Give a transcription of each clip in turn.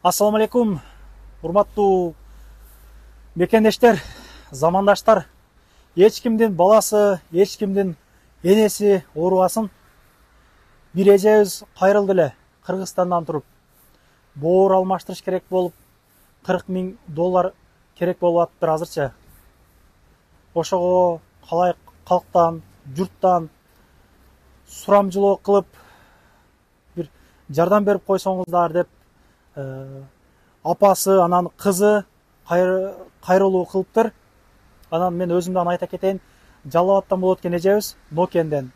Ассаламу алейкум, урматтуу мекендештер, замандаштар. Эч кимдин баласы, эч кимдин энеси оорубасын. Бир эжебиз кайрылды эле Кыргызстандан туруп. Боор алмаштырыш керек болуп, $40,000 керек болуп атыптыр азырча. Ошого калай калктан, журттан сурамжылоо кылып, бир жардам берип койсоңуздар деп апасы, анан кызы кайрылуу кылыптыр. Анан мен өзүмдөн айта кетейин, Жалал Абадтан болот экен эжебиз, Нокенден.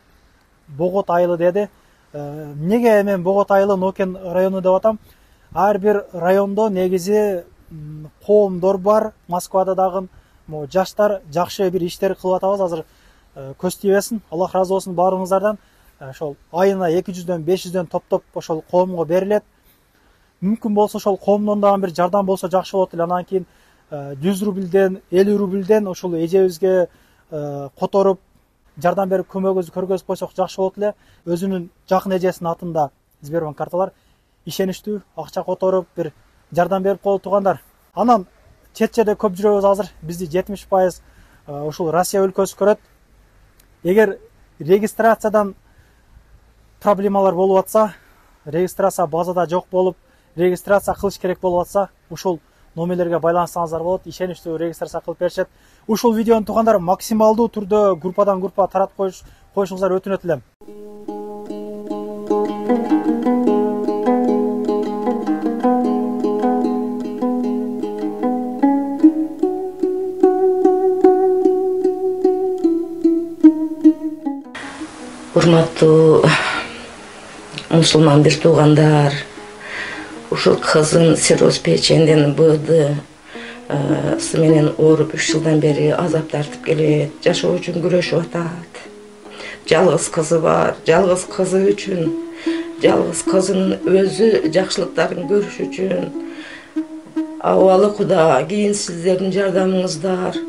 Богот айылы деди. Неге мен Богот айылы Нокен району деп атам? Ар бир райондо негизи коомдор бар. Москвада дагы жаштар жакшы бир иштер кылып атабыз азыр. Көз тийбесин. Аллах разы болсун баарыңыздардан. Ошол айына 200дөн 500дөн топтоп ошол коомго берилет. Мүмкүн болсо ошол коомдон дагы бир жардам болсо жакшы болот эле. Анан кийин 100 рубльден 50 рубльден ошол эжебизге которуп жардам берип көмөгүбүздү көргөзүп койсок жакшы болот эле. Өзүнүн жакын эжесинин атында Сбербанк карталар ишеничтүү акча которуп бир жардам берип коелу туугандар. Анан чет жерде көп жүрөбүз азыр. Бизди 70% ушул Россия өлкөсү көрөт. Эгер регистрациядан проблемалар болуп атса, регистрация базада жок болуп, регистрация кылыш керек болуп атса, ушул номерлерге байланышсаңыздар болот, ишеничтүү регистрация кылып беришет. Ушул видеону туугандар максималдуу түрдө группадан группа таратып коюшуңуздар өтүнөт элем. Урматтуу мусулман бир туугандар, ушул кызым цирроз печенден БД менен ооруп 3 жылдан бери азап тартып келет, жашоо үчүн күрөшүп атат. Жалгыз кызы бар, жалгыз кызы үчүн, жалгыз кызынын өзү жакшылыктарын көрүш үчүн абалы Куда кийин сиздердин жардамыңыздар,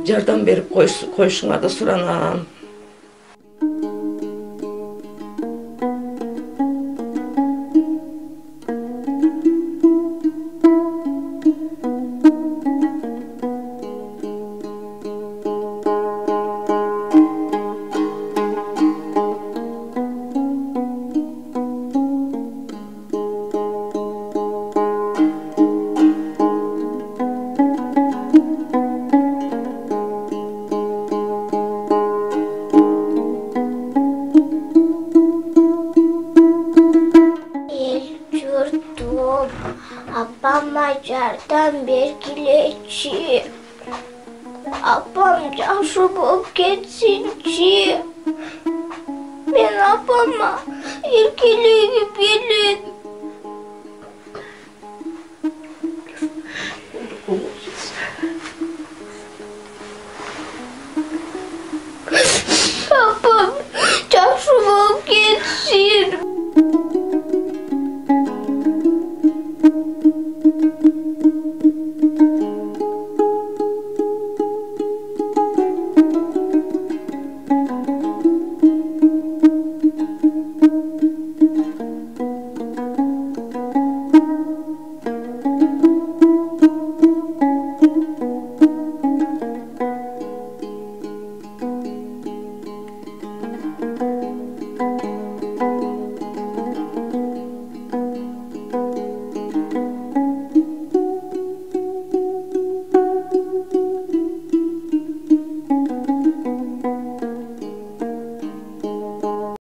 жардам берип коюшуңарды суранам. Apama жардам бергилечи. Апам жакшы болуп кетсинчи. Мен апама эркелигип элем.